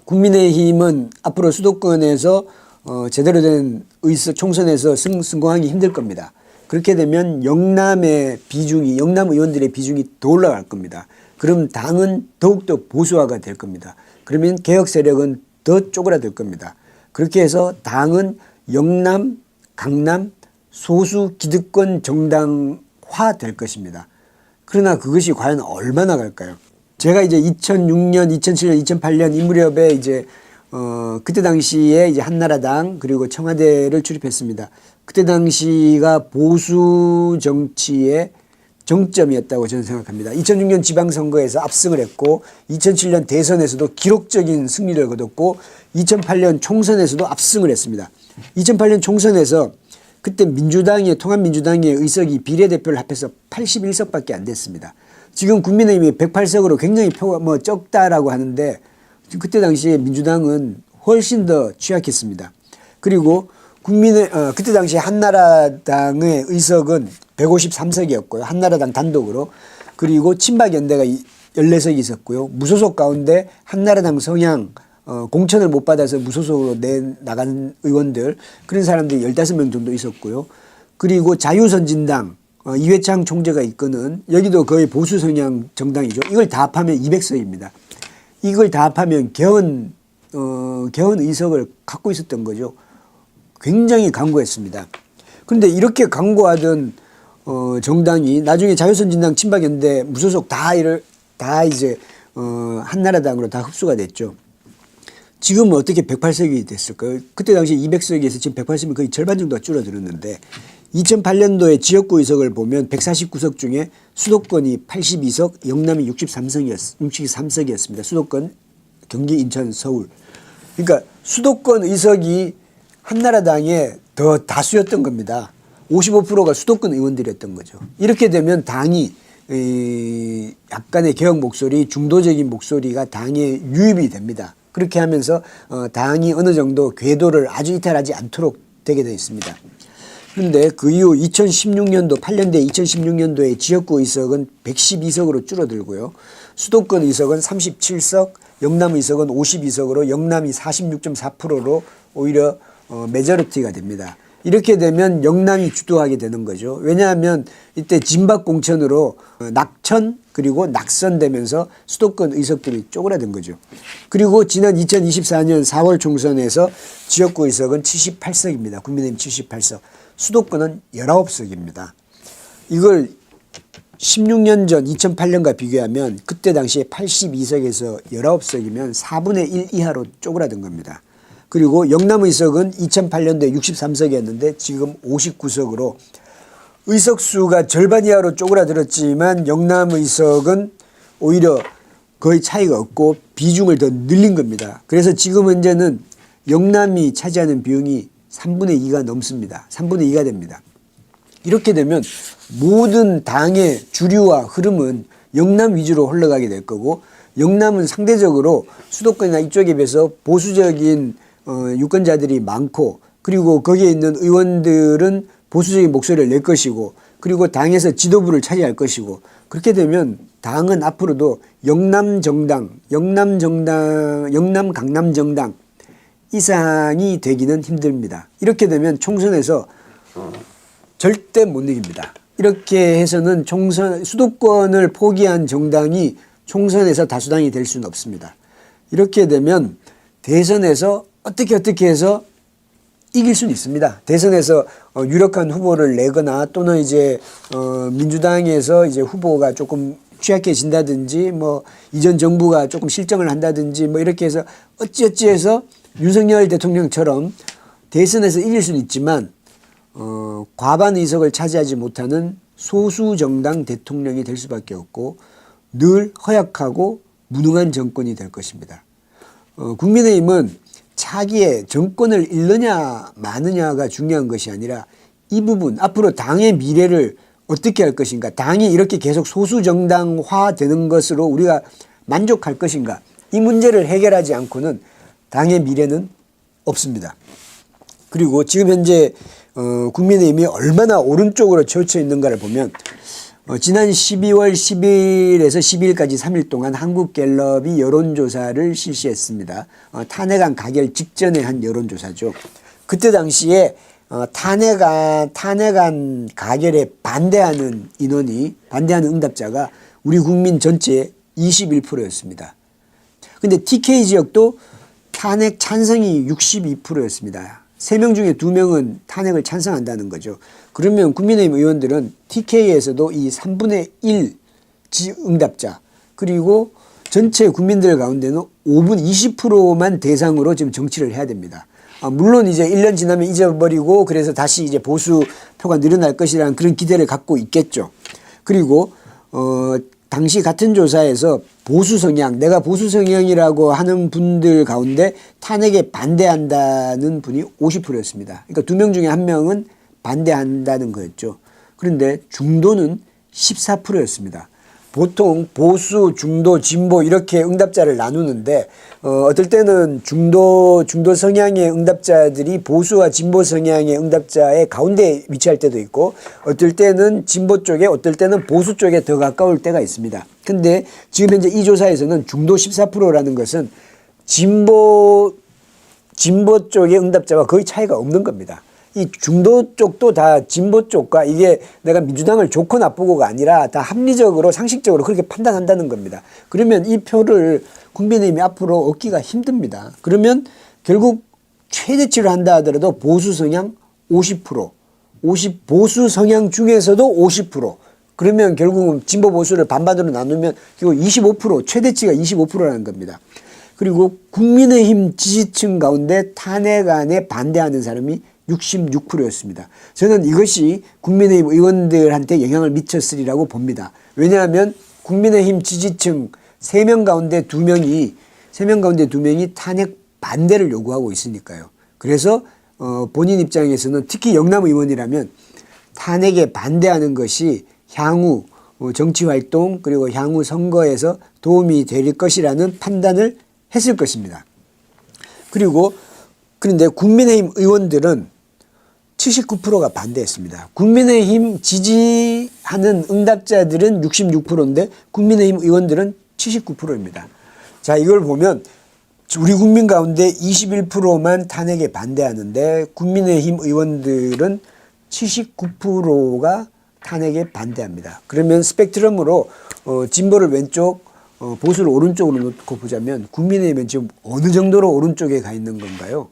국민의힘은 앞으로 수도권에서 제대로 된 총선에서 성공하기 힘들 겁니다. 그렇게 되면 영남의 비중이, 영남 의원들의 비중이 더 올라갈 겁니다. 그럼 당은 더욱더 보수화가 될 겁니다. 그러면 개혁 세력은 더 쪼그라들 겁니다. 그렇게 해서 당은 영남, 강남, 소수 기득권 정당화 될 것입니다. 그러나 그것이 과연 얼마나 갈까요? 제가 이제 2006년, 2007년, 2008년 이 무렵에 이제 그때 당시에 이제 한나라당 그리고 청와대를 출입했습니다. 그때 당시가 보수 정치의 정점이었다고 저는 생각합니다. 2006년 지방선거에서 압승을 했고 2007년 대선에서도 기록적인 승리를 거뒀고 2008년 총선에서도 압승을 했습니다. 2008년 총선에서 그때 통합민주당의 의석이 비례대표를 합해서 81석밖에 안 됐습니다. 지금 국민의힘이 108석으로 굉장히 표가 적다라고 하는데 그때 당시에 민주당은 훨씬 더 취약했습니다. 그리고 그때 당시에 한나라당의 의석은 153석이었고요. 한나라당 단독으로. 그리고 친박연대가 14석이 있었고요. 무소속 가운데 한나라당 성향 공천을 못 받아서 무소속으로 나간 의원들 그런 사람들이 15명 정도 있었고요. 그리고 자유선진당 이회창 총재가 이끄는 여기도 거의 보수 성향 정당이죠. 이걸 다 합하면 200석입니다. 이걸 다 합하면 개헌 의석을 갖고 있었던 거죠. 굉장히 강고했습니다. 그런데 이렇게 강고하던 정당이 나중에 자유선진당, 친박연대, 무소속 다 이제 한나라당으로 다 흡수가 됐죠. 지금은 어떻게 108석이 됐을까요? 그때 당시 200석에서 지금 108석이면 거의 절반 정도가 줄어들었는데 2008년도에 지역구 의석을 보면 149석 중에 수도권이 82석, 영남이 63석이었습니다. 수도권, 경기, 인천, 서울. 그러니까 수도권 의석이 한나라당의 더 다수였던 겁니다. 55%가 수도권 의원들이었던 거죠. 이렇게 되면 당이 약간의 개혁 목소리, 중도적인 목소리가 당에 유입이 됩니다. 그렇게 하면서 당이 어느 정도 궤도를 아주 이탈하지 않도록 되게 되어 있습니다. 그런데 그 이후 2016년도 8년대 2016년도에 지역구 의석은 112석으로 줄어들고요. 수도권 의석은 37석, 영남 의석은 52석으로 영남이 46.4%로 오히려 메저리티가 됩니다. 이렇게 되면 영남이 주도하게 되는 거죠. 왜냐하면 이때 진박 공천으로 낙천 그리고 낙선되면서 수도권 의석들이 쪼그라든 거죠. 그리고 지난 2024년 4월 총선에서 지역구 의석은 78석입니다. 국민의힘 78석. 수도권은 19석입니다. 이걸 16년 전 2008년과 비교하면 그때 당시에 82석에서 19석이면 4분의 1 이하로 쪼그라든 겁니다. 그리고 영남 의석은 2008년도에 63석이었는데 지금 59석으로 의석수가 절반 이하로 쪼그라들었지만 영남 의석은 오히려 거의 차이가 없고 비중을 더 늘린 겁니다. 그래서 지금 현재는 영남이 차지하는 비용이 3분의 2가 넘습니다. 3분의 2가 됩니다. 이렇게 되면 모든 당의 주류와 흐름은 영남 위주로 흘러가게 될 거고 영남은 상대적으로 수도권이나 이쪽에 비해서 보수적인 유권자들이 많고 그리고 거기에 있는 의원들은 보수적인 목소리를 낼 것이고 그리고 당에서 지도부를 차지할 것이고 그렇게 되면 당은 앞으로도 영남 강남 정당 이상이 되기는 힘듭니다. 이렇게 되면 총선에서 절대 못 이깁니다. 이렇게 해서는 수도권을 포기한 정당이 총선에서 다수당이 될 수는 없습니다. 이렇게 되면 대선에서 어떻게 해서 이길 수는 있습니다. 대선에서 유력한 후보를 내거나 또는 이제 민주당에서 이제 후보가 조금 취약해진다든지 뭐 이전 정부가 조금 실정을 한다든지 뭐 이렇게 해서 어찌해서 윤석열 대통령처럼 대선에서 이길 수는 있지만 과반 의석을 차지하지 못하는 소수 정당 대통령이 될 수밖에 없고 늘 허약하고 무능한 정권이 될 것입니다. 국민의힘은 차기에 정권을 잃느냐 마느냐가 중요한 것이 아니라 이 부분 앞으로 당의 미래를 어떻게 할 것인가, 당이 이렇게 계속 소수 정당화 되는 것으로 우리가 만족할 것인가, 이 문제를 해결하지 않고는 당의 미래는 없습니다. 그리고 지금 현재 국민의힘이 얼마나 오른쪽으로 치우쳐 있는가를 보면 지난 12월 10일에서 12일까지 3일 동안 한국갤럽이 여론조사를 실시했습니다. 탄핵안 가결 직전에 한 여론조사죠. 그때 당시에 탄핵안 가결에 반대하는 인원이, 반대하는 응답자가 우리 국민 전체의 21%였습니다. 근데 TK 지역도 탄핵 찬성이 62%였습니다. 3명 중에 2명은 탄핵을 찬성한다는 거죠. 그러면 국민의힘 의원들은 TK에서도 이 3분의 1 응답자, 그리고 전체 국민들 가운데는 5분 20%만 대상으로 지금 정치를 해야 됩니다. 물론 이제 1년 지나면 잊어버리고 그래서 다시 이제 보수 표가 늘어날 것이라는 그런 기대를 갖고 있겠죠. 그리고 당시 같은 조사에서 보수 성향, 내가 보수 성향이라고 하는 분들 가운데 탄핵에 반대한다는 분이 50%였습니다. 그러니까 2명 중에 1명은 반대한다는 거였죠. 그런데 중도는 14%였습니다. 보통 보수, 중도, 진보 이렇게 응답자를 나누는데 어떨 때는 중도 성향의 응답자들이 보수와 진보 성향의 응답자의 가운데 위치할 때도 있고, 어떨 때는 진보 쪽에, 어떨 때는 보수 쪽에 더 가까울 때가 있습니다. 근데 지금 현재 이 조사에서는 중도 14%라는 것은 진보 쪽의 응답자와 거의 차이가 없는 겁니다. 이 중도 쪽도 다 진보 쪽과, 이게 내가 민주당을 좋고 나쁘고가 아니라 다 합리적으로 상식적으로 그렇게 판단한다는 겁니다. 그러면 이 표를 국민의힘이 앞으로 얻기가 힘듭니다. 그러면 결국 최대치를 한다 하더라도 보수 성향 50%, 보수 성향 중에서도 50%, 그러면 결국은 진보 보수를 반반으로 나누면 결국 25%, 최대치가 25%라는 겁니다. 그리고 국민의힘 지지층 가운데 탄핵안에 반대하는 사람이 66%였습니다. 저는 이것이 국민의힘 의원들한테 영향을 미쳤으리라고 봅니다. 왜냐하면 국민의힘 지지층 3명 가운데 2명이 탄핵 반대를 요구하고 있으니까요. 그래서 본인 입장에서는, 특히 영남 의원이라면 탄핵에 반대하는 것이 향후 정치활동 그리고 향후 선거에서 도움이 될 것이라는 판단을 했을 것입니다. 그런데 국민의힘 의원들은 79%가 반대했습니다. 국민의힘 지지하는 응답자들은 66%인데 국민의힘 의원들은 79%입니다. 자, 이걸 보면 우리 국민 가운데 21%만 탄핵에 반대하는데 국민의힘 의원들은 79%가 탄핵에 반대합니다. 그러면 스펙트럼으로 진보를 왼쪽, 보수를 오른쪽으로 놓고 보자면 국민의힘은 지금 어느 정도로 오른쪽에 가 있는 건가요?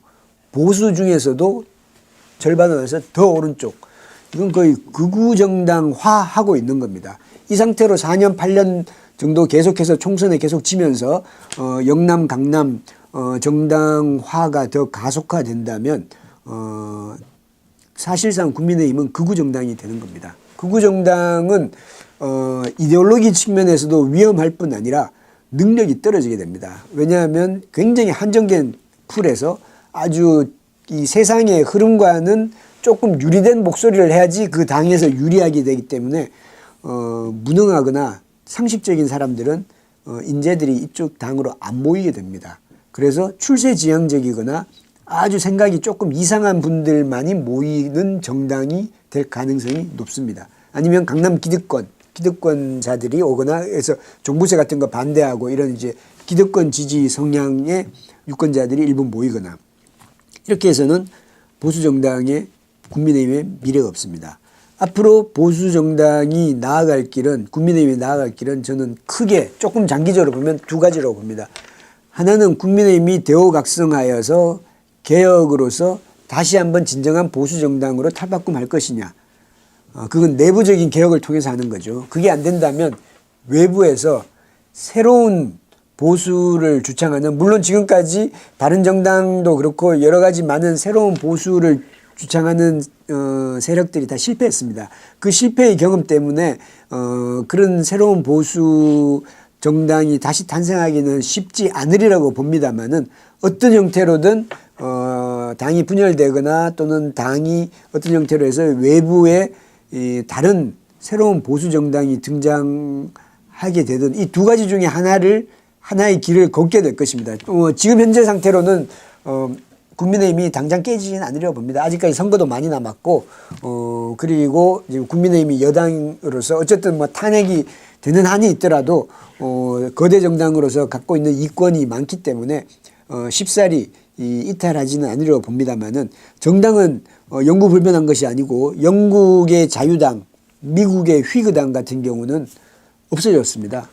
보수 중에서도 절반을 해서 더 오른쪽. 이건 거의 극우정당화하고 있는 겁니다. 이 상태로 4년, 8년 정도 계속해서 총선에 계속 지면서 영남, 강남 정당화가 더 가속화된다면 사실상 국민의힘은 극우정당이 되는 겁니다. 극우정당은 이데올로기 측면에서도 위험할 뿐 아니라 능력이 떨어지게 됩니다. 왜냐하면 굉장히 한정된 풀에서 아주 이 세상의 흐름과는 조금 유리된 목소리를 해야지 그 당에서 유리하게 되기 때문에 무능하거나 상식적인 사람들은 인재들이 이쪽 당으로 안 모이게 됩니다. 그래서 출세지향적이거나 아주 생각이 조금 이상한 분들만이 모이는 정당이 될 가능성이 높습니다. 아니면 강남 기득권자들이 오거나 해서 종부세 같은 거 반대하고 이런 이제 기득권 지지 성향의 유권자들이 일부 모이거나, 이렇게 해서는 보수정당의 국민의힘에 미래가 없습니다. 앞으로 보수정당이 나아갈 길은, 국민의힘이 나아갈 길은 저는 크게 조금 장기적으로 보면 2가지라고 봅니다. 하나는 국민의힘이 대호각성하여서 개혁으로서 다시 한번 진정한 보수정당으로 탈바꿈할 것이냐. 그건 내부적인 개혁을 통해서 하는 거죠. 그게 안 된다면 외부에서 새로운 보수를 주창하는, 물론 지금까지 바른정당도 그렇고 여러 가지 많은 새로운 보수를 주창하는 세력들이 다 실패했습니다. 그 실패의 경험 때문에 그런 새로운 보수 정당이 다시 탄생하기는 쉽지 않으리라고 봅니다만은, 어떤 형태로든 당이 분열되거나 또는 당이 어떤 형태로 해서 외부에 다른 새로운 보수 정당이 등장하게 되든 이 2가지 중에 하나의 길을 걷게 될 것입니다. 지금 현재 상태로는 국민의힘이 당장 깨지지는 않으려고 봅니다. 아직까지 선거도 많이 남았고, 그리고 지금 국민의힘이 여당으로서 어쨌든 뭐 탄핵이 되는 한이 있더라도, 거대 정당으로서 갖고 있는 이권이 많기 때문에, 쉽사리 이탈하지는 않으려고 봅니다만은, 정당은 영구불변한 것이 아니고, 영국의 자유당, 미국의 휘그당 같은 경우는 없어졌습니다.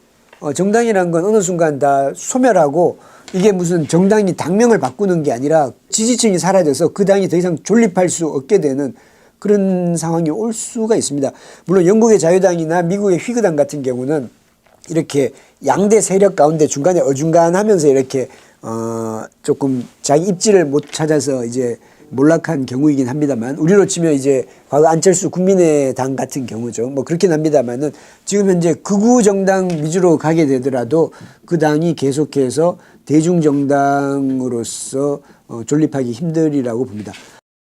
정당이란 건 어느 순간 다 소멸하고 이게 무슨 정당이 당명을 바꾸는 게 아니라 지지층이 사라져서 그 당이 더 이상 존립할 수 없게 되는 그런 상황이 올 수가 있습니다. 물론 영국의 자유당이나 미국의 휘그당 같은 경우는 이렇게 양대 세력 가운데 중간에 어중간하면서 이렇게 조금 자기 입지를 못 찾아서 이제 몰락한 경우이긴 합니다만, 우리로 치면 이제 과거 안철수 국민의당 같은 경우죠. 뭐 그렇긴 합니다만은 지금 현재 극우 정당 위주로 가게 되더라도 그 당이 계속해서 대중정당으로서 존립하기 힘들이라고 봅니다.